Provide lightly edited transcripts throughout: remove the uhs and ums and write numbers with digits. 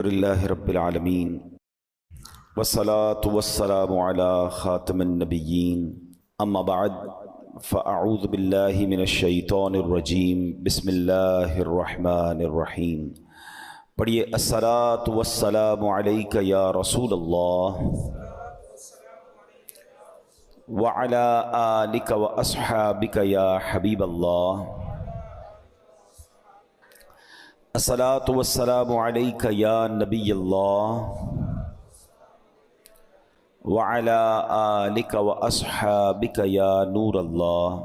للہ رب العالمین والصلاة والسلام علی خاتم النبیین اما بعد فاعوذ باللہ من الشیطان الرجیم بسم اللہ الرحمن الرحیم۔ پڑھیے الصلاة والسلام علیک یا رسول اللہ وعلی آلک واصحابک یا حبیب اللہ۔ الصلاة والسلام علیک یا نبی اللہ وعلی آلک واصحابک یا نور اللہ۔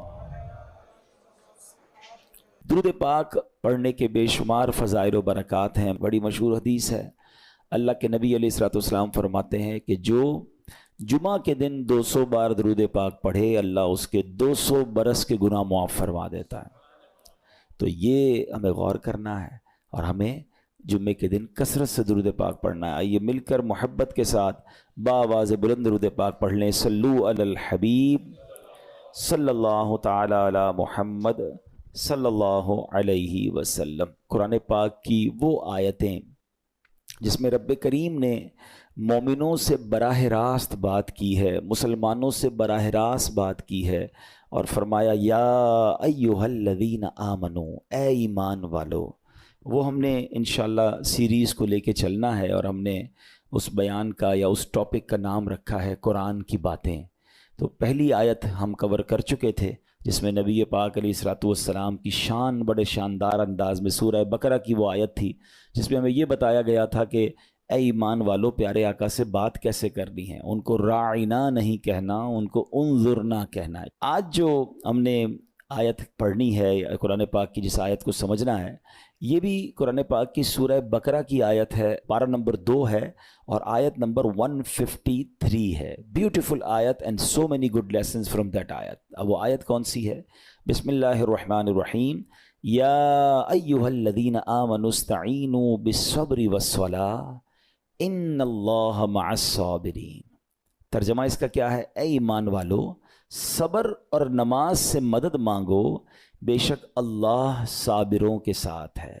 درود پاک پڑھنے کے بے شمار فضائل و برکات ہیں۔ بڑی مشہور حدیث ہے، اللہ کے نبی علیہ الصلوۃ والسلام فرماتے ہیں کہ جو جمعہ کے دن 200 بار درود پاک پڑھے، اللہ اس کے 200 برس کے گناہ معاف فرما دیتا ہے۔ تو یہ ہمیں غور کرنا ہے اور ہمیں جمعے کے دن کثرت سے درود پاک پڑھنا ہے۔ آئیے مل کر محبت کے ساتھ بآواز بلند درود پاک پڑھ لیں۔ صلو علی الحبیب صلی اللہ تعالی علی محمد صلی اللہ علیہ وسلم۔ قرآن پاک کی وہ آیتیں جس میں رب کریم نے مومنوں سے براہ راست بات کی ہے، مسلمانوں سے براہ راست بات کی ہے، اور فرمایا یا ایھا الذین آمنو، اے ایمان والو۔ وہ ہم نے انشاءاللہ سیریز کو لے کے چلنا ہے، اور ہم نے اس بیان کا یا اس ٹاپک کا نام رکھا ہے قرآن کی باتیں۔ تو پہلی آیت ہم کور کر چکے تھے جس میں نبی پاک علیہ الصلوۃ والسلام کی شان بڑے شاندار انداز میں، سورہ بقرہ کی وہ آیت تھی جس میں ہمیں یہ بتایا گیا تھا کہ اے ایمان والو، پیارے آقا سے بات کیسے کرنی ہے، ان کو راعنا نہیں کہنا، ان کو انظرنا کہنا ہے۔ آج جو ہم نے آیت پڑھنی ہے، قرآن پاک کی جس آیت کو سمجھنا ہے، یہ بھی قرآن پاک کی سورہ بقرہ کی آیت ہے، پارہ نمبر 2 ہے اور آیت نمبر 153 ہے۔ بیوٹیفل آیت and so many good lessons from that آیت۔ اب وہ آیت کون سی ہے؟ بسم اللہ الرحمن الرحیم۔ یا ایھا الذین آمنوا استعینوا بالصبر والصلاۃ ان اللہ مع الصابرین۔ ترجمہ اس کا کیا ہے؟ اے ایمان والو، صبر اور نماز سے مدد مانگو، بے شک اللہ صابروں کے ساتھ ہے۔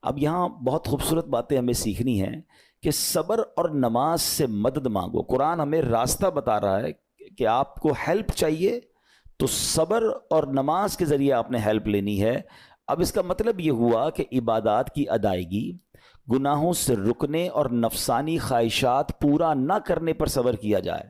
اب یہاں بہت خوبصورت باتیں ہمیں سیکھنی ہیں کہ صبر اور نماز سے مدد مانگو۔ قرآن ہمیں راستہ بتا رہا ہے کہ آپ کو ہیلپ چاہیے تو صبر اور نماز کے ذریعے آپ نے ہیلپ لینی ہے۔ اب اس کا مطلب یہ ہوا کہ عبادات کی ادائیگی، گناہوں سے رکنے اور نفسانی خواہشات پورا نہ کرنے پر صبر کیا جائے،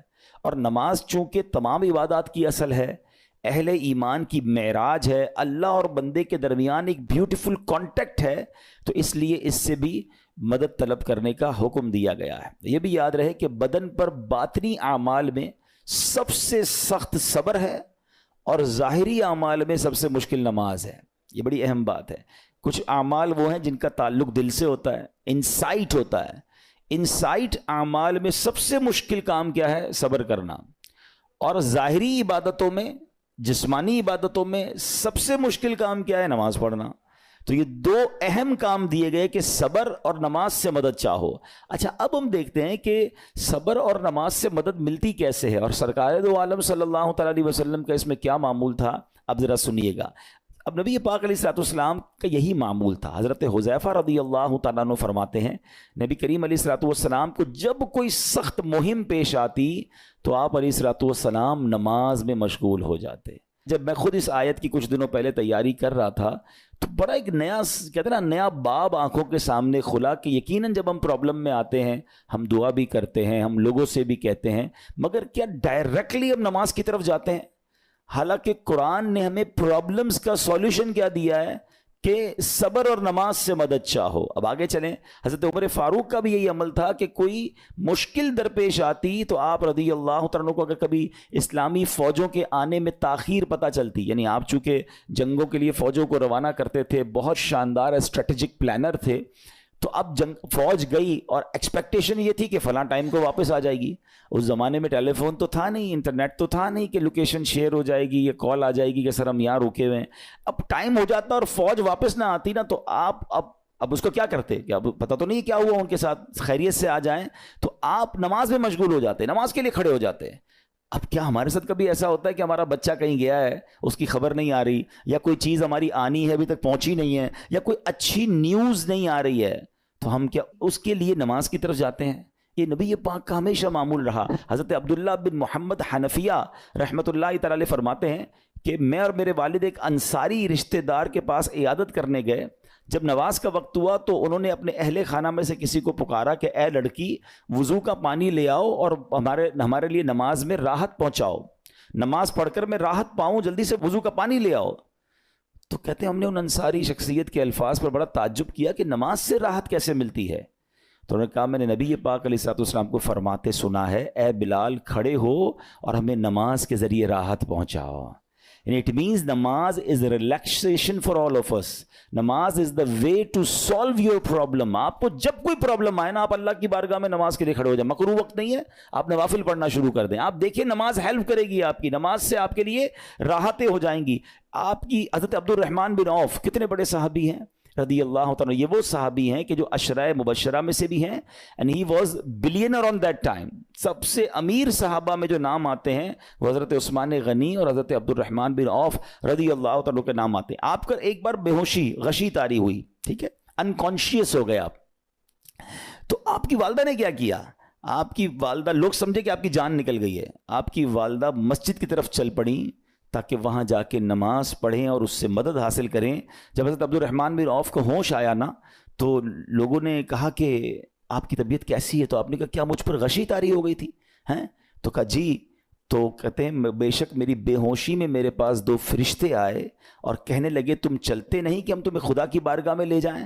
اور نماز چونکہ تمام عبادات کی اصل ہے، اہل ایمان کی معراج ہے، اللہ اور بندے کے درمیان ایک بیوٹیفل کانٹیکٹ ہے، تو اس لیے اس سے بھی مدد طلب کرنے کا حکم دیا گیا ہے۔ یہ بھی یاد رہے کہ بدن پر باطنی اعمال میں سب سے سخت صبر ہے اور ظاہری اعمال میں سب سے مشکل نماز ہے۔ یہ بڑی اہم بات ہے۔ کچھ اعمال وہ ہیں جن کا تعلق دل سے ہوتا ہے، انسائٹ ہوتا ہے۔ انسائٹ اعمال میں سب سے مشکل کام کیا ہے؟ صبر کرنا۔ اور ظاہری عبادتوں میں، جسمانی عبادتوں میں سب سے مشکل کام کیا ہے؟ نماز پڑھنا۔ تو یہ 2 اہم کام دیے گئے کہ صبر اور نماز سے مدد چاہو۔ اچھا، اب ہم دیکھتے ہیں کہ صبر اور نماز سے مدد ملتی کیسے ہے، اور سرکار دو عالم صلی اللہ تعالیٰ علیہ وسلم کا اس میں کیا معمول تھا، اب ذرا سنیے گا۔ اب نبی پاک علیہ الصلوۃ والسلام کا یہی معمول تھا۔ حضرت حذیفہ رضی اللہ تعالیٰ عنہ فرماتے ہیں نبی کریم علیہ الصلوۃ والسلام کو جب کوئی سخت مہم پیش آتی تو آپ علیہ الصلوۃ والسلام نماز میں مشغول ہو جاتے۔ جب میں خود اس آیت کی کچھ دنوں پہلے تیاری کر رہا تھا تو بڑا ایک نیا، کہتے ہیں نا، نیا باب آنکھوں کے سامنے کھلا کہ یقیناً جب ہم پرابلم میں آتے ہیں، ہم دعا بھی کرتے ہیں، ہم لوگوں سے بھی کہتے ہیں، مگر کیا ڈائریکٹلی ہم نماز کی طرف جاتے ہیں؟ حالانکہ قرآن نے ہمیں پرابلمز کا سولوشن کیا دیا ہے کہ صبر اور نماز سے مدد چاہو۔ اب آگے چلیں، حضرت عمر فاروق کا بھی یہی عمل تھا کہ کوئی مشکل درپیش آتی تو آپ رضی اللہ عنہ کو اگر کبھی اسلامی فوجوں کے آنے میں تاخیر پتہ چلتی، یعنی آپ چونکہ جنگوں کے لیے فوجوں کو روانہ کرتے تھے، بہت شاندار اسٹریٹجک پلانر تھے، تو اب فوج گئی اور ایکسپیکٹیشن یہ تھی کہ فلاں ٹائم کو واپس آ جائے گی۔ اس زمانے میں ٹیلی فون تو تھا نہیں، انٹرنیٹ تو تھا نہیں کہ لوکیشن شیئر ہو جائے گی یا کال آ جائے گی کہ سر ہم یہاں رکے ہوئے ہیں۔ اب ٹائم ہو جاتا اور فوج واپس نہ آتی نا، تو آپ اب اس کو کیا کرتے کہ اب پتہ تو نہیں کیا ہوا، ان کے ساتھ خیریت سے آ جائیں، تو آپ نماز میں مشغول ہو جاتے، نماز کے لیے کھڑے ہو جاتے۔ اب کیا ہمارے ساتھ کبھی ایسا ہوتا ہے کہ ہمارا بچہ کہیں گیا ہے، اس کی خبر نہیں آ رہی، یا کوئی چیز ہماری آنی ہے ابھی تک پہنچی نہیں ہے، یا کوئی اچھی نیوز نہیں آ رہی ہے، تو ہم کیا اس کے لیے نماز کی طرف جاتے ہیں؟ یہ نبی پاک کا ہمیشہ معمول رہا. حضرت عبداللہ بن محمد حنفیہ رحمۃ اللہ تعالی فرماتے ہیں کہ میں اور میرے والد ایک انصاری رشتہ دار کے پاس عیادت کرنے گئے. جب نماز کا وقت ہوا تو انہوں نے اپنے اہل خانہ میں سے کسی کو پکارا کہ اے لڑکی وضو کا پانی لے آؤ اور ہمارے لیے نماز میں راحت پہنچاؤ, نماز پڑھ کر میں راحت پاؤں, جلدی سے وضو کا پانی لے آؤ. تو کہتے ہیں ہم نے ان انصاری شخصیت کے الفاظ پر بڑا تعجب کیا کہ نماز سے راحت کیسے ملتی ہے. تو انہوں نے کہا میں نے نبی پاک علیہ الصلوۃ والسلام کو فرماتے سنا ہے, اے بلال کھڑے ہو اور ہمیں نماز کے ذریعے راحت پہنچاؤ. And it means namaz is a relaxation for all of us. Namaz is the way to solve your problem. آپ کو جب کوئی پرابلم آئے نا, آپ اللہ کی بارگاہ میں نماز کے لیے کھڑے ہو جائیں. مکروہ وقت نہیں ہے, آپ نوافل پڑھنا شروع کر دیں. آپ دیکھیں نماز ہیلپ کرے گی آپ کی, نماز سے آپ کے لیے راحتیں ہو جائیں گی. آپ کی حضرت عبد الرحمن بن عوف کتنے بڑے صحابی ہیں رضی اللہ تعالیٰ. یہ وہ صحابی ہیں کہ جو عشرہ مبشرہ میں سے بھی ہیں, and he was billionaire on that time. سب سے امیر صحابہ میں جو نام آتے ہیں وہ حضرت عثمان غنی اور حضرت عبد الرحمن بن عوف رضی اللہ تعالیٰ کے نام آتے ہیں. آپ کا ایک بار بے ہوشی غشی طاری ہوئی, ٹھیک ہے, انکانشیس ہو گئے آپ. تو آپ کی والدہ نے کیا کیا؟ آپ کی والدہ, لوگ سمجھے کہ آپ کی جان نکل گئی ہے, آپ کی والدہ مسجد کی طرف چل پڑیں تاکہ وہاں جا کے نماز پڑھیں اور اس سے مدد حاصل کریں. جب حضرت عبد الرحمن بن عوف کو ہوش آیا نا تو لوگوں نے کہا کہ آپ کی طبیعت کیسی ہے؟ تو آپ نے کہا کیا مجھ پر غشی طاری ہو گئی تھی ہیں؟ تو کہا جی. تو کہتے ہیں بے شک میری بے ہوشی میں میرے پاس 2 فرشتے آئے اور کہنے لگے تم چلتے نہیں کہ ہم تمہیں خدا کی بارگاہ میں لے جائیں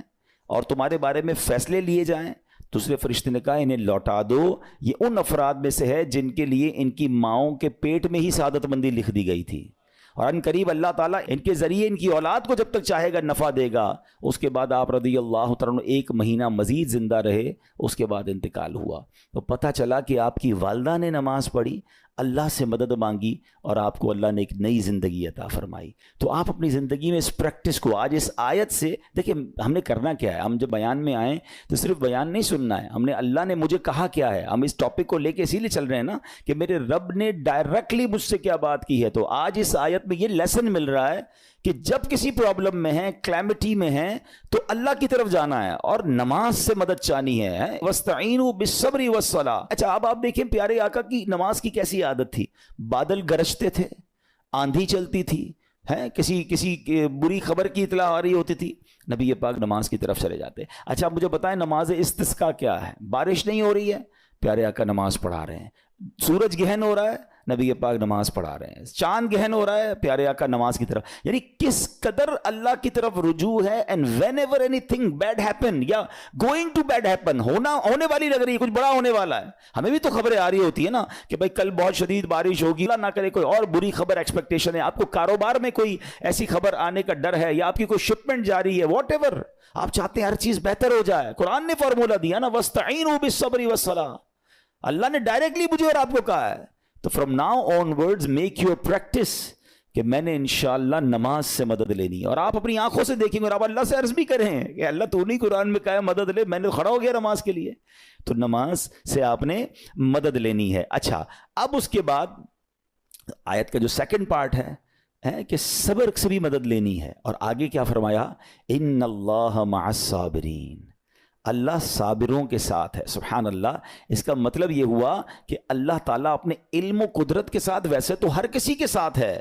اور تمہارے بارے میں فیصلے لیے جائیں. دوسرے فرشتے نے کہا انہیں لوٹا دو, یہ ان افراد میں سے ہے جن کے لیے ان کی ماؤں کے پیٹ میں ہی سعادت مندی لکھ دی گئی تھی, اور ان قریب اللہ تعالیٰ ان کے ذریعے ان کی اولاد کو جب تک چاہے گا نفع دے گا. اس کے بعد آپ رضی اللہ تعالیٰ 1 مہینہ مزید زندہ رہے, اس کے بعد انتقال ہوا. تو پتہ چلا کہ آپ کی والدہ نے نماز پڑھی, اللہ سے مدد مانگی اور آپ کو اللہ نے ایک نئی زندگی عطا فرمائی. تو آپ اپنی زندگی میں اس پریکٹس کو آج اس آیت سے دیکھیں. ہم نے کرنا کیا ہے؟ ہم جب بیان میں آئیں تو صرف بیان نہیں سننا ہے, ہم نے اللہ نے مجھے کہا کیا ہے. ہم اس ٹاپک کو لے کے اسی لیے چل رہے ہیں نا کہ میرے رب نے ڈائریکٹلی مجھ سے کیا بات کی ہے. تو آج اس آیت میں یہ لیسن مل رہا ہے کہ جب کسی پرابلم میں ہیں, کلیمٹی میں ہیں, تو اللہ کی طرف جانا ہے اور نماز سے مدد چاہنی ہے. وَاسْتَعِينُوا بِالصَّبْرِ وَالصَّلَاةِ. اچھا اب آپ دیکھیں پیارے آقا کی نماز کی کیسی عادت تھی. بادل گرجتے تھے, آندھی چلتی تھی, کسی بری خبر کی اطلاع آ رہی ہوتی تھی, نبی پاک نماز کی طرف چلے جاتے. اچھا آپ مجھے بتائیں نماز استسقاء کیا ہے؟ بارش نہیں ہو رہی ہے, پیارے آقا نماز پڑھا رہے ہیں. سورج گہن ہو رہا ہے, نبی پاک نماز پڑھا رہے ہیں. چاند گہن ہو رہا ہے, پیارے آقا نماز کی طرف. یعنی کس قدر اللہ کی طرف رجوع ہے. And whenever anything bad happen یا گوئنگ ٹو بیڈ ہیپن, ہونے والی لگ رہی ہے, کچھ بڑا ہونے والا ہے, ہمیں بھی تو خبریں آ رہی ہوتی ہے نا کہ بھائی کل بہت شدید بارش ہوگی, اللہ نہ کرے کوئی اور بری خبر ایکسپیکٹیشن ہے, آپ کو کاروبار میں کوئی ایسی خبر آنے کا ڈر ہے, یا آپ کی کوئی شپمنٹ جاری ہے, واٹ ایور آپ چاہتے ہیں ہر چیز بہتر ہو جائے. قرآن نے فارمولا دیا نا, وَاسْتَعِينُوا بِالصَّبْرِ وَالصَّلَاةِ. اللہ نے ڈائریکٹلی مجھے اور آپ کو کہا ہے. تو from now on words make your practice کہ میں نے انشاءاللہ نماز سے مدد لینی ہے. اور آپ اپنی آنکھوں سے دیکھیں گے اور آپ اللہ سے عرض بھی کریں کہ اللہ تو نہیں قرآن میں کہا ہے مدد لے, میں نے کھڑا ہو گیا نماز کے لیے. تو نماز سے آپ نے مدد لینی ہے. اچھا اب اس کے بعد آیت کا جو سیکنڈ پارٹ ہے کہ صبر سے بھی مدد لینی ہے. اور آگے کیا فرمایا؟ ان اللہ مع الصابرین, اللہ صابروں کے ساتھ ہے. سبحان اللہ. اس کا مطلب یہ ہوا کہ اللہ تعالیٰ اپنے علم و قدرت کے ساتھ ویسے تو ہر کسی کے ساتھ ہے,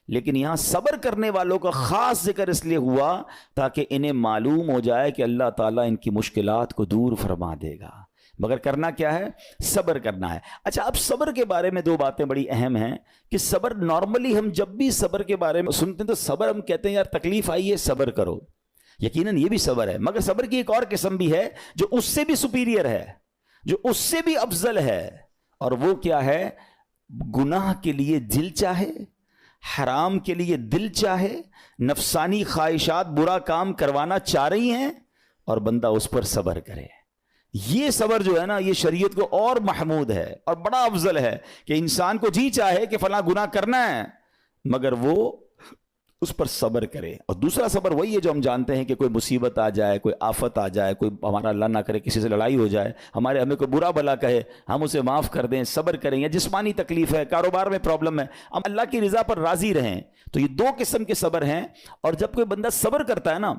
لیکن یہاں صبر کرنے والوں کا خاص ذکر اس لیے ہوا تاکہ انہیں معلوم ہو جائے کہ اللہ تعالیٰ ان کی مشکلات کو دور فرما دے گا. مگر کرنا کیا ہے؟ صبر کرنا ہے. اچھا اب صبر کے بارے میں 2 باتیں بڑی اہم ہیں کہ صبر نارملی ہم جب بھی صبر کے بارے میں سنتے ہیں تو صبر ہم کہتے ہیں یار تکلیف آئی ہے صبر کرو. یقیناً یہ بھی صبر ہے, مگر صبر کی ایک اور قسم بھی ہے جو اس سے بھی سپیریئر ہے, جو اس سے بھی افضل ہے. اور وہ کیا ہے؟ گناہ کے لیے دل چاہے, حرام کے لیے دل چاہے, نفسانی خواہشات برا کام کروانا چاہ رہی ہیں اور بندہ اس پر صبر کرے. یہ صبر جو ہے نا یہ شریعت کو اور محمود ہے اور بڑا افضل ہے کہ انسان کو جی چاہے کہ فلاں گناہ کرنا ہے مگر وہ اس پر صبر کرے. اور دوسرا صبر وہی ہے جو ہم جانتے ہیں کہ کوئی مصیبت آ جائے, کوئی آفت آ جائے, کوئی ہمارا اللہ نہ کرے کسی سے لڑائی ہو جائے, ہمیں کوئی برا بلا کہے, ہم اسے معاف کر دیں, صبر کریں. یا جسمانی تکلیف ہے, کاروبار میں پرابلم ہے, ہم اللہ کی رضا پر راضی رہیں. تو یہ 2 قسم کے صبر ہیں. اور جب کوئی بندہ صبر کرتا ہے نا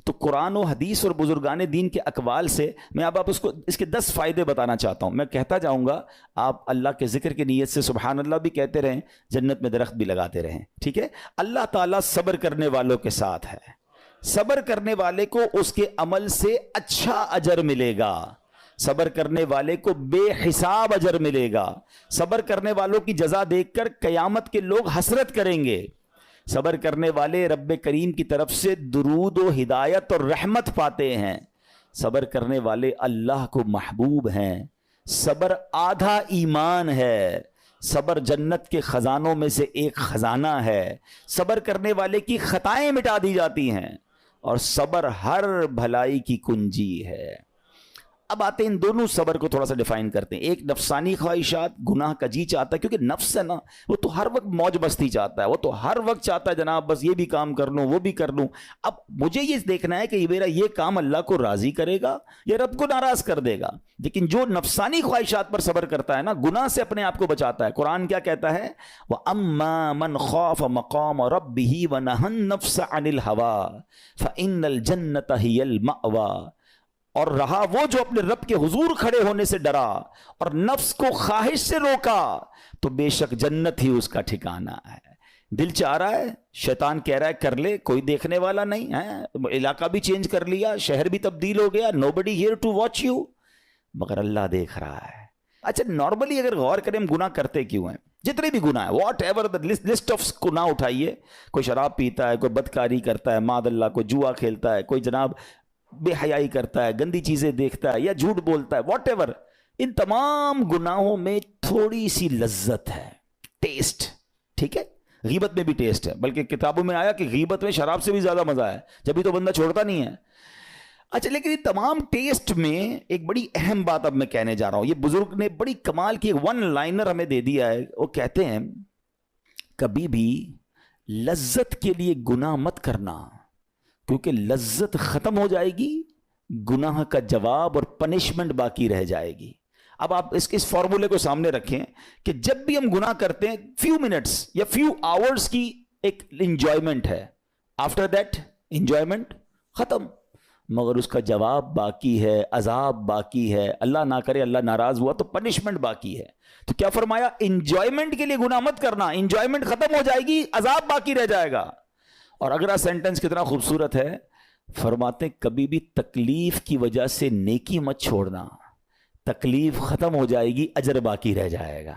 تو قرآن و حدیث اور بزرگان دین کے اقوال سے میں اب آپ اس کے 10 فائدے بتانا چاہتا ہوں. میں کہتا جاؤں گا, آپ اللہ کے ذکر کی نیت سے سبحان اللہ بھی کہتے رہیں, جنت میں درخت بھی لگاتے رہیں, ٹھیک ہے. اللہ تعالیٰ صبر کرنے والوں کے ساتھ ہے. صبر کرنے والے کو اس کے عمل سے اچھا اجر ملے گا, صبر کرنے والے کو بے حساب اجر ملے گا. صبر کرنے والوں کی جزا دیکھ کر قیامت کے لوگ حسرت کریں گے. صبر کرنے والے رب کریم کی طرف سے درود و ہدایت اور رحمت پاتے ہیں. صبر کرنے والے اللہ کو محبوب ہیں. صبر آدھا ایمان ہے. صبر جنت کے خزانوں میں سے ایک خزانہ ہے. صبر کرنے والے کی خطائیں مٹا دی جاتی ہیں, اور صبر ہر بھلائی کی کنجی ہے. اب آتے ہیں ان دونوں صبر کو تھوڑا سا ڈیفائن کرتے ہیں. ایک نفسانی خواہشات, گناہ کا جی چاہتا ہے, کیونکہ نفس ہے نا, وہ تو ہر وقت موج مستی چاہتا ہے, وہ تو ہر وقت چاہتا ہے جناب بس یہ بھی کام کر لوں وہ بھی کر لوں. اب مجھے یہ دیکھنا ہے کہ میرا یہ کام اللہ کو راضی کرے گا یا رب کو ناراض کر دے گا. لیکن جو نفسانی خواہشات پر صبر کرتا ہے نا, گناہ سے اپنے آپ کو بچاتا ہے. قرآن کیا کہتا ہے؟ وَأَمَّا مَنْ خَافَ مَقَامَ رَبِّهِ وَنَهَى النَّفْسَ عَنِ الْهَوَىٰ فَإِنَّ الْجَنَّةَ هِيَ الْمَأْوَىٰ. اور رہا وہ جو اپنے رب کے حضور کھڑے ہونے سے ڈرا اور نفس کو خواہش سے روکا, تو بے شک جنت ہی اس کا ٹھکانہ ہے. دل چاہ رہا ہے, شیطان کہہ رہا ہے کر لے, کوئی دیکھنے والا نہیں ہے, علاقہ بھی چینج کر لیا, شہر بھی تبدیل ہو گیا, nobody here to watch you, مگر اللہ دیکھ رہا ہے. اچھا نارملی اگر غور کریں ہم گناہ کرتے کیوں ہیں؟ جتنے بھی گناہ ہیں, what ever the list of گناہ اٹھائیے, کوئی شراب پیتا ہے, کوئی بدکاری کرتا ہے, معاذ اللہ, کوئی جوا کھیلتا ہے, کوئی جناب بے حیائی کرتا ہے, گندی چیزیں دیکھتا ہے یا جھوٹ بولتا ہے, واٹ ایور. ان تمام گناہوں میں تھوڑی سی لذت ہے, ٹیسٹ, ٹھیک ہے. غیبت میں بھی ٹیسٹ ہے, بلکہ کتابوں میں آیا کہ غیبت میں شراب سے بھی زیادہ مزہ ہے, جبھی تو بندہ چھوڑتا نہیں ہے. اچھا لیکن یہ تمام ٹیسٹ میں ایک بڑی اہم بات اب میں کہنے جا رہا ہوں. یہ بزرگ نے بڑی کمال کی ون لائنر ہمیں دے دیا ہے. وہ کہتے ہیں کبھی بھی لذت کے لیے گناہ مت کرنا, کیونکہ لذت ختم ہو جائے گی, گناہ کا جواب اور پنشمنٹ باقی رہ جائے گی. اب آپ اس فارمولے کو سامنے رکھیں کہ جب بھی ہم گناہ کرتے ہیں فیو منٹس یا فیو آورز کی ایک انجوائمنٹ ہے, آفٹر دیٹ انجوائمنٹ ختم, مگر اس کا جواب باقی ہے, عذاب باقی ہے, اللہ نہ کرے اللہ ناراض ہوا تو پنشمنٹ باقی ہے. تو کیا فرمایا؟ انجوائمنٹ کے لیے گناہ مت کرنا, انجوائمنٹ ختم ہو جائے گی, عذاب باقی رہ جائے گا. اور اگلا سینٹنس کتنا خوبصورت ہے, فرماتے کبھی بھی تکلیف کی وجہ سے نیکی مت چھوڑنا, تکلیف ختم ہو جائے گی, اجر باقی رہ جائے گا.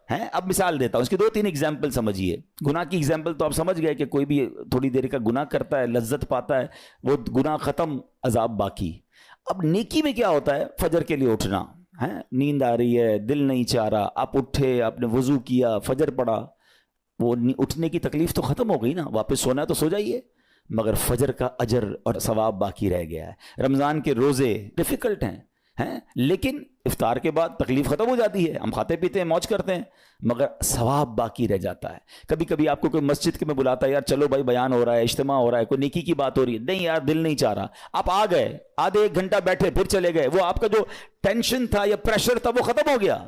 اب مثال دیتا ہوں, اس کی 2-3 ایگزامپل سمجھیے. گناہ کی ایگزامپل تو آپ سمجھ گئے کہ کوئی بھی تھوڑی دیر کا گناہ کرتا ہے, لذت پاتا ہے, وہ گناہ ختم, عذاب باقی. اب نیکی میں کیا ہوتا ہے؟ فجر کے لیے اٹھنا ہے, نیند آ رہی ہے, دل نہیں چاہ رہا, آپ اٹھے, آپ نے وضو کیا, فجر پڑھا, وہ اٹھنے کی تکلیف تو ختم ہو گئی نا, واپس سونا ہے تو سو جائیے, مگر فجر کا اجر اور ثواب باقی رہ گیا ہے. رمضان کے روزے ڈیفیکلٹ ہیں, لیکن افطار کے بعد تکلیف ختم ہو جاتی ہے, ہم کھاتے پیتے ہیں, موج کرتے ہیں, مگر ثواب باقی رہ جاتا ہے. کبھی کبھی آپ کو کوئی مسجد کے میں بلاتا ہے, یار چلو بھائی بیان ہو رہا ہے, اجتماع ہو رہا ہے, کوئی نیکی کی بات ہو رہی ہے, نہیں یار دل نہیں چاہ رہا, آپ آ گئے, آدھے 1 گھنٹہ بیٹھے, پھر چلے گئے, وہ آپ کا جو ٹینشن تھا یا پریشر تھا وہ ختم ہو گیا,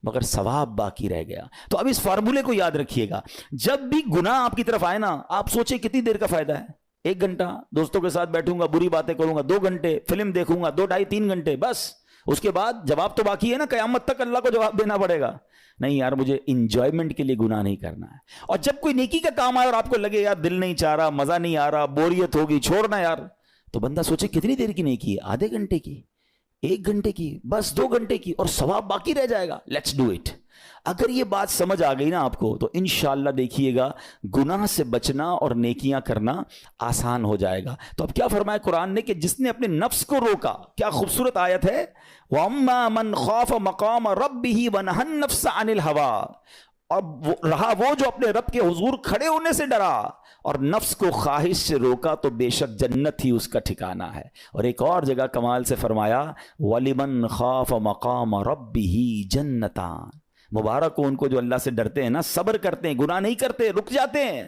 مگر ثواب باقی رہ گیا. تو اب اس فارمولے کو یاد رکھیے گا, جب بھی گناہ آپ کی طرف آئے نا, آپ سوچیں کتنی دیر کا فائدہ ہے. 1 گھنٹہ دوستوں کے ساتھ بیٹھوں گا, بری باتیں کروں گا, 2 گھنٹے فلم دیکھوں گا, 2 ڈھائی 3 گھنٹے, بس اس کے بعد جواب تو باقی ہے نا, قیامت تک اللہ کو جواب دینا پڑے گا. نہیں یار مجھے انجوائمنٹ کے لیے گناہ نہیں کرنا ہے. اور جب کوئی نیکی کا کام آئے اور آپ کو لگے یار دل نہیں چاہ رہا, مزہ نہیں آ رہا, بوریت ہوگی, چھوڑنا یار, تو بندہ سوچے کتنی دیر کی نیکی ہے, آدھے گھنٹے کی, 1 گھنٹے کی, بس 2 گھنٹے کی, اور ثواب باقی رہ جائے گا. Let's do it. اگر یہ بات سمجھ آ گئی نا آپ کو, تو انشاءاللہ دیکھیے گا گناہ سے بچنا اور نیکیاں کرنا آسان ہو جائے گا. تو اب کیا فرمایا قرآن نے کہ جس نے اپنے نفس کو روکا, کیا خوبصورت آیت ہے, وَأَمَّا مَنْ خَافَ مَقَامَ رَبِّهِ وَنَهَى النَّفْسَ عَنِ الْهَوَىٰ, اور رہا وہ جو اپنے رب کے حضور کھڑے ہونے سے ڈرا اور نفس کو خواہش سے روکا, تو بے شک جنت ہی اس کا ٹھکانہ ہے. اور ایک اور جگہ کمال سے فرمایا وَلِمَنْ خَافَ مَقَامَ رَبِّهِ جَنَّتَانِ, مبارک ہو ان کو جو اللہ سے ڈرتے ہیں نا, صبر کرتے ہیں, گناہ نہیں کرتے, رک جاتے ہیں.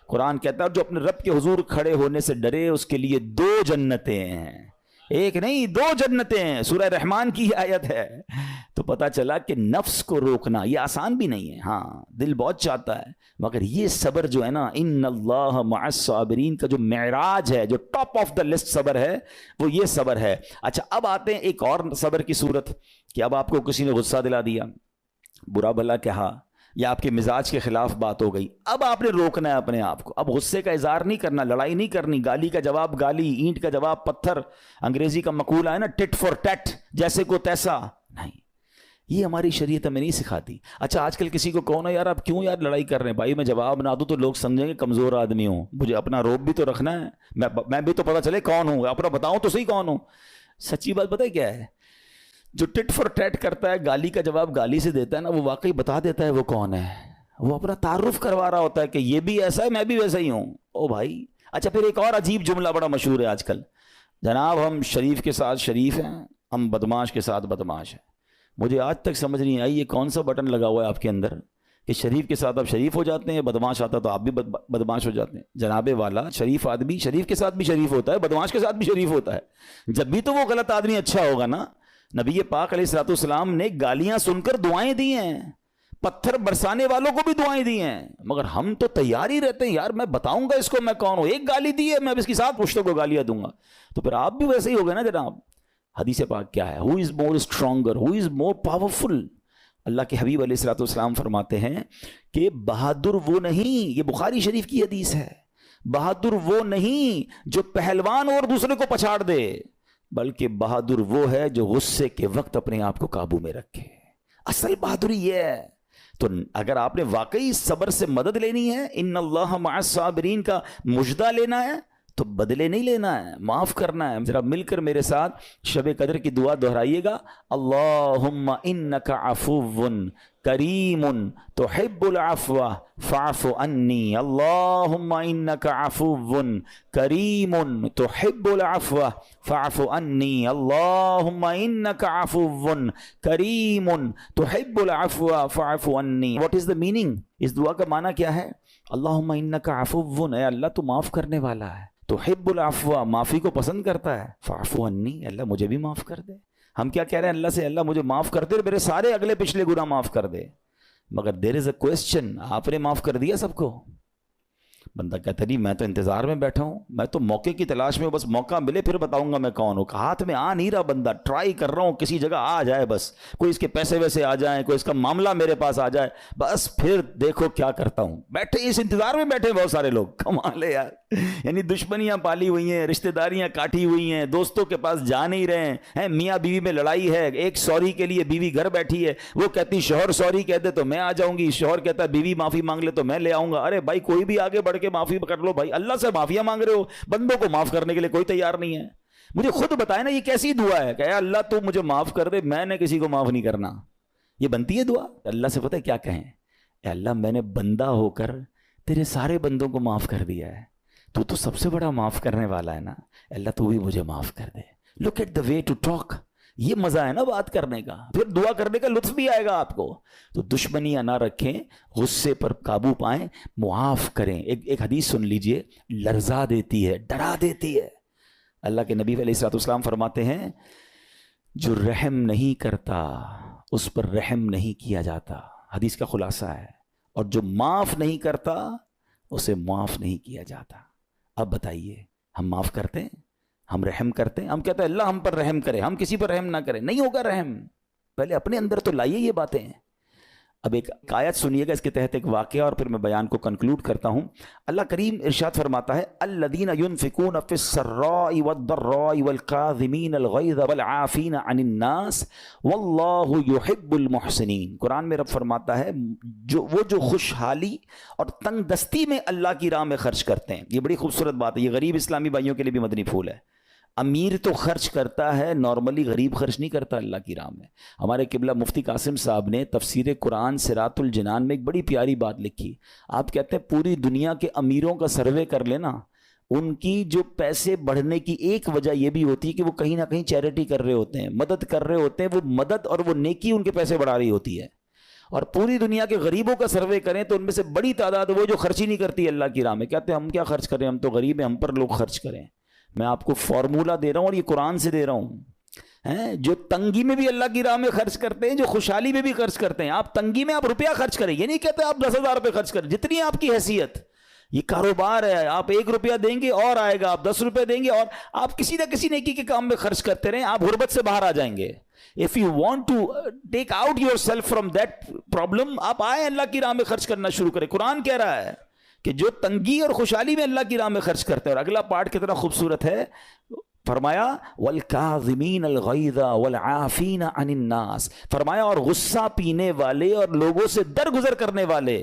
قرآن کہتا ہے جو اپنے رب کے حضور کھڑے ہونے سے ڈرے اس کے لیے 2 جنتیں ہیں, 1 نہیں 2 جنتیں ہیں. سورہ رحمان کی آیت ہے. تو پتہ چلا کہ نفس کو روکنا یہ آسان بھی نہیں ہے. ہاں دل بہت چاہتا ہے, مگر یہ صبر جو ہے نا, ان اللہ مع الصابرین کا جو معراج ہے, جو ٹاپ آف دا لسٹ صبر ہے, وہ یہ صبر ہے. اچھا اب آتے ہیں ایک اور صبر کی صورت کہ اب آپ کو کسی نے غصہ دلا دیا, برا بھلا کہا, یا آپ کے مزاج کے خلاف بات ہو گئی, اب آپ نے روکنا ہے اپنے آپ کو. اب غصے کا اظہار نہیں کرنا, لڑائی نہیں کرنی, گالی کا جواب گالی, اینٹ کا جواب پتھر, انگریزی کا مقولہ ہے نا ٹٹ فور ٹیٹ, جیسے کو تیسا نہیں. یہ ہماری شریعت ہمیں نہیں سکھاتی. اچھا آج کل کسی کو کہو نا یار آپ کیوں یار لڑائی کر رہے ہیں, بھائی میں جواب نہ دوں تو لوگ سمجھیں گے کمزور آدمی ہوں, مجھے اپنا روب بھی تو رکھنا ہے, میں بھی تو پتہ چلے کون ہوں, اپنا بتاؤں تو صحیح کون ہوں. سچی بات پتہ ہے کیا ہے, جو ٹٹ فور ٹیٹ کرتا ہے, گالی کا جواب گالی سے دیتا ہے نا, وہ واقعی بتا دیتا ہے وہ کون ہے. وہ اپنا تعارف کروا رہا ہوتا ہے کہ یہ بھی ایسا ہے, میں بھی ویسا ہی ہوں. او بھائی. اچھا پھر ایک اور عجیب جملہ بڑا مشہور ہے آج کل, جناب ہم شریف کے ساتھ شریف ہیں, ہم بدماش کے ساتھ بدماش ہیں. مجھے آج تک سمجھ نہیں آئی یہ کون سا بٹن لگا ہوا ہے آپ کے اندر کہ شریف کے ساتھ آپ شریف ہو جاتے ہیں, بدماش آتا تو آپ بھی بدماش ہو جاتے ہیں. جناب والا, شریف آدمی شریف کے ساتھ بھی شریف ہوتا ہے, بدماش کے ساتھ بھی شریف ہوتا ہے. جب بھی تو وہ غلط آدمی اچھا ہوگا نا. نبی پاک علیہ الصلوۃ والسلام نے گالیاں سن کر دعائیں دی ہیں, پتھر برسانے والوں کو بھی دعائیں دی ہیں, مگر ہم تو تیار ہی رہتے ہیں یار میں بتاؤں گا اس کو میں کون ہوں, ایک گالی دی ہے میں اب اس کے ساتھ پشتوں کو گالیاں دوں گا. تو پھر آپ بھی ویسے ہی ہو گئے نا جناب. حدیث پاک کیا ہے, who is more stronger, who is more powerful. اللہ کے حبیب علیہ الصلوۃ والسلام فرماتے ہیں کہ بہادر وہ نہیں, یہ بخاری شریف کی حدیث ہے, بہادر وہ نہیں جو پہلوان اور دوسرے کو پچھاڑ دے, بلکہ بہادر وہ ہے جو غصے کے وقت اپنے آپ کو قابو میں رکھے. اصل بہادری یہ ہے. تو اگر آپ نے واقعی صبر سے مدد لینی ہے, ان اللہ مع الصابرین کا مجدہ لینا ہے, تو بدلے نہیں لینا ہے, معاف کرنا ہے. ذرا مل کر میرے ساتھ شب قدر کی دعا دہرائیے گا, اللہم انک عفو کریم تحب العفو فاعف عنی. اللہم انک عفو کریم تحب العفو فاعف عنی. اللہم انک عفو کریم تحب العفو فاعف عنی. What is the meaning؟ اس دعا کا معنی کیا ہے؟ اللہم انک عفو, اے اللہ تو معاف کرنے والا ہے, تحب العفو معافی کو پسند کرتا ہے, فاعف عنی اللہ مجھے بھی معاف کر دے. ہم کیا کہہ رہے ہیں اللہ سے, اللہ مجھے معاف کر دے, میرے سارے اگلے پچھلے گناہ معاف کر دے. مگر دیر از اے کوسچن, آپ نے معاف کر دیا سب کو؟ بندہ کہتا نہیں میں تو انتظار میں بیٹھا ہوں, میں تو موقع کی تلاش میں, بس موقع ملے پھر بتاؤں گا میں کون ہوں. ہاتھ میں آ نہیں رہا بندہ, ٹرائی کر رہا ہوں کسی جگہ آ جائے, بس کوئی اس کے پیسے ویسے آ جائیں, کوئی اس کا معاملہ میرے پاس آ جائے, بس پھر دیکھو کیا کرتا ہوں. بیٹھے اس انتظار میں بیٹھے بہت سارے لوگ, کمال ہے یار. یعنی دشمنیاں پالی ہوئی ہیں, رشتہ داریاں کاٹی ہوئی ہیں, دوستوں کے پاس جا نہیں رہے ہیں, میاں بیوی میں لڑائی ہے, ایک سوری کے لیے بیوی گھر بیٹھی ہے, وہ کہتی شوہر سوری کہہ دے تو میں آ جاؤں گی, شوہر کہتا ہے بیوی معافی مانگ لے تو میں لے آؤں گا. ارے بھائی کوئی بھی آگے بڑھ کے معافی کر لو بھائی, اللہ سے معافیاں مانگ رہے ہو, بندوں کو معاف کرنے کے لیے کوئی تیار نہیں ہے. مجھے خود بتائے نا یہ کیسی دعا ہے کہ اے اللہ تو مجھے معاف کر دے, میں نے کسی کو معاف نہیں کرنا. یہ بنتی ہے دعا؟ اللہ سے پتہ ہے کیا کہیں, اے اللہ میں نے بندہ ہو کر تیرے سارے بندوں کو معاف کر دیا ہے, تو سب سے بڑا معاف کرنے والا ہے نا, اللہ تو بھی مجھے معاف کر دے. Look at the way to talk, یہ مزہ ہے نا بات کرنے کا, پھر دعا کرنے کا لطف بھی آئے گا آپ کو. تو دشمنیاں نہ رکھیں, غصے پر قابو پائیں, معاف کریں. ایک حدیث سن لیجئے, لرزا دیتی ہے, ڈرا دیتی ہے. اللہ کے نبی علیہ الصلوۃ والسلام فرماتے ہیں جو رحم نہیں کرتا اس پر رحم نہیں کیا جاتا. حدیث کا خلاصہ ہے. اور جو معاف نہیں کرتا اسے معاف نہیں کیا جاتا. اب بتائیے ہم معاف کرتے ہیں, ہم رحم کرتے ہیں؟ ہم کہتے ہیں اللہ ہم پر رحم کرے, ہم کسی پر رحم نہ کریں. نہیں ہوگا رحم, پہلے اپنے اندر تو لائیے یہ باتیں. اب ایک آیت سنیے گا, اس کے تحت ایک واقعہ, اور پھر میں بیان کو کنکلوڈ کرتا ہوں. اللہ کریم ارشاد فرماتا ہے الذین ينفقون فی السراء والضراء والکاظمین الغیظ والعافین عن الناس واللہ یحب المحسنین. قرآن میں رب فرماتا ہے جو خوشحالی اور تنگ دستی میں اللہ کی راہ میں خرچ کرتے ہیں. یہ بڑی خوبصورت بات ہے, یہ غریب اسلامی بھائیوں کے لیے بھی مدنی پھول ہے. امیر تو خرچ کرتا ہے, نارملی غریب خرچ نہیں کرتا اللہ کی راہ میں. ہمارے قبلہ مفتی قاسم صاحب نے تفسیر قرآن صراط الجنان میں ایک بڑی پیاری بات لکھی. آپ کہتے ہیں پوری دنیا کے امیروں کا سروے کر لینا, ان کی جو پیسے بڑھنے کی ایک وجہ یہ بھی ہوتی ہے کہ وہ کہیں نہ کہیں چیریٹی کر رہے ہوتے ہیں, مدد کر رہے ہوتے ہیں. وہ مدد اور وہ نیکی ان کے پیسے بڑھا رہی ہوتی ہے. اور پوری دنیا کے غریبوں کا سروے کریں تو ان میں سے بڑی تعداد وہ جو خرچ ہی نہیں کرتی اللہ کی راہ میں. کہتے ہیں ہم کیا خرچ کریں, ہم تو غریب ہیں, ہم پر لوگ خرچ کریں. میں آپ کو فارمولہ دے رہا ہوں, اور یہ قرآن سے دے رہا ہوں. ہیں جو تنگی میں بھی اللہ کی راہ میں خرچ کرتے ہیں, جو خوشحالی میں بھی خرچ کرتے ہیں. آپ تنگی میں آپ روپیہ خرچ کریں, یہ نہیں کہتے آپ 10,000 روپے خرچ کریں, جتنی آپ کی حیثیت. یہ کاروبار ہے, آپ 1 روپیہ دیں گے اور آئے گا, آپ 10 روپے دیں گے اور آپ کسی نہ کسی نیکی کے کام میں خرچ کرتے رہیں, آپ غربت سے باہر آ جائیں گے. If you want to take out yourself from that problem, آپ آئیں اللہ کی راہ میں خرچ کرنا شروع کریں. قرآن کہہ رہا ہے کہ جو تنگی اور خوشحالی میں اللہ کی راہ میں خرچ کرتے ہیں. اور اگلا پارٹ کتنا خوبصورت ہے, فرمایا وَالْكَاظِمِينَ الْغَيْظَ وَالْعَافِينَ عَنِ النَّاسِ, فرمایا اور غصہ پینے والے اور لوگوں سے درگزر کرنے والے.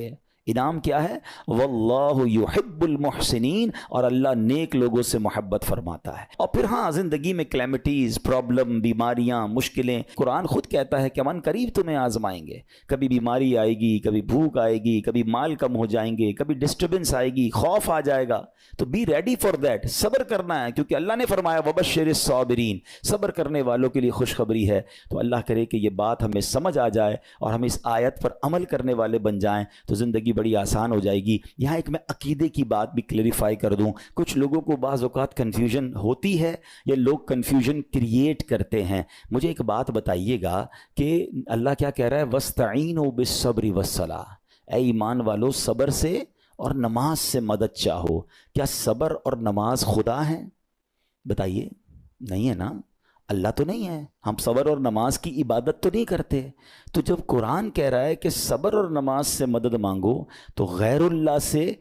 انعام کیا ہے؟ واللہ یحب المحسنین, اور اللہ نیک لوگوں سے محبت فرماتا ہے. اور پھر ہاں زندگی میں کلیمٹیز, پرابلم, بیماریاں, مشکلیں, قرآن خود کہتا ہے کہ من قریب تمہیں آزمائیں گے. کبھی بیماری آئے گی, کبھی بھوک آئے گی, کبھی مال کم ہو جائیں گے, کبھی ڈسٹربنس آئے گی, خوف آ جائے گا. تو بی ریڈی فار دیٹ, صبر کرنا ہے, کیونکہ اللہ نے فرمایا وبشر الصابرین, صبر کرنے والوں کے لیے خوشخبری ہے. تو اللہ کرے کہ یہ بات ہمیں سمجھ آ جائے اور ہم اس آیت پر عمل کرنے والے بن جائیں تو زندگی بڑی آسان ہو جائے گی. یہاں ایک میں عقیدے کی بات بھی کلیریفائی کر دوں. کچھ لوگوں کو بعض اوقات کنفیوژن ہوتی ہے یا لوگ کنفیوژن کریٹ کرتے ہیں. مجھے ایک بات بتائیے گا کہ اللہ کیا کہہ رہا ہے, وَاسْتَعِينُوا بِالصَّبْرِ وَالصَّلَاةِ, اے ایمان والو صبر سے اور نماز سے مدد چاہو. کیا صبر اور نماز خدا ہیں؟ بتائیے, نہیں ہے نا, اللہ تو نہیں ہے. ہم صبر اور نماز کی عبادت تو نہیں کرتے. تو جب قرآن کہہ رہا ہے کہ صبر اور نماز سے مدد مانگو, تو غیر اللہ سے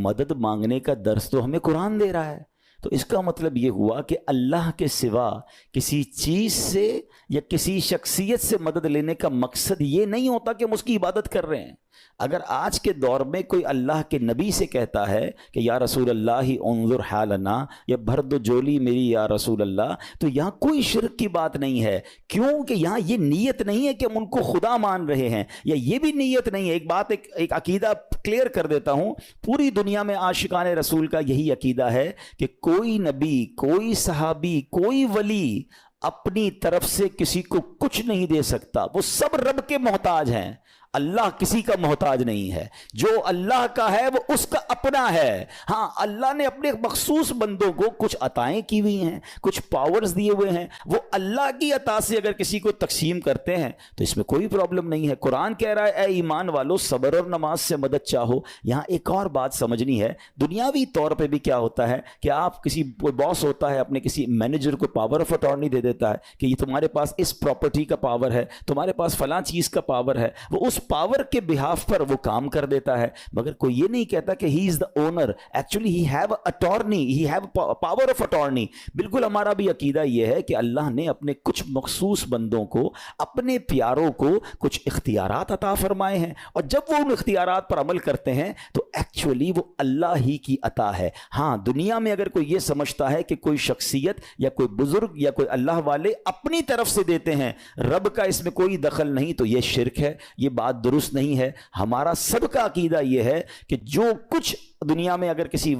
مدد مانگنے کا درس تو ہمیں قرآن دے رہا ہے. تو اس کا مطلب یہ ہوا کہ اللہ کے سوا کسی چیز سے یا کسی شخصیت سے مدد لینے کا مقصد یہ نہیں ہوتا کہ ہم اس کی عبادت کر رہے ہیں. اگر آج کے دور میں کوئی اللہ کے نبی سے کہتا ہے کہ یا رسول اللہ انظر حالنا, یا بھر دو جولی میری یا رسول اللہ, تو یہاں کوئی شرک کی بات نہیں ہے. کیوں کہ یہاں یہ نیت نہیں ہے کہ ہم ان کو خدا مان رہے ہیں, یا یہ بھی نیت نہیں ہے. ایک بات, ایک عقیدہ کلیئر کر دیتا ہوں. پوری دنیا میں عاشقان رسول کا یہی عقیدہ ہے کہ کوئی نبی, کوئی صحابی, کوئی ولی اپنی طرف سے کسی کو کچھ نہیں دے سکتا. وہ سب رب کے محتاج ہیں. اللہ کسی کا محتاج نہیں ہے. جو اللہ کا ہے وہ اس کا اپنا ہے. ہاں اللہ نے اپنے مخصوص بندوں کو کچھ عطائیں کی ہوئی ہیں, کچھ پاورز دیے ہوئے ہیں, وہ اللہ کی عطا سے اگر کسی کو تقسیم کرتے ہیں تو اس میں کوئی پرابلم نہیں ہے. قرآن کہہ رہا ہے اے ایمان والو صبر اور نماز سے مدد چاہو. یہاں ایک اور بات سمجھنی ہے. دنیاوی طور پہ بھی کیا ہوتا ہے کہ آپ کسی باس ہوتا ہے, اپنے کسی مینیجر کو پاور آف اٹارنی دے دیتا ہے کہ یہ تمہارے پاس اس پراپرٹی کا پاور ہے, تمہارے پاس فلاں چیز کا پاور ہے. وہ اس پاور کے بہاف پر وہ کام کر دیتا ہے, مگر کوئی یہ نہیں کہتا کہ he is the owner. Actually he have attorney, he have power of attorney. بالکل ہمارا بھی عقیدہ یہ ہے کہ اللہ نے اپنے کچھ مخصوص بندوں کو, اپنے پیاروں کو کچھ اختیارات عطا فرمائے ہیں, اور جب وہ ان اختیارات پر عمل کرتے ہیں تو ایکچولی وہ اللہ ہی کی عطا ہے. ہاں دنیا میں اگر کوئی یہ سمجھتا ہے کہ کوئی شخصیت یا کوئی بزرگ یا کوئی اللہ والے اپنی طرف سے دیتے ہیں, رب کا اس میں کوئی دخل نہیں, تو یہ شرک ہے, یہ بات درست نہیں ہے. ہمارا سب کا عقیدہ یہ ہے کہ جو کچھ دنیا میں اگر کسی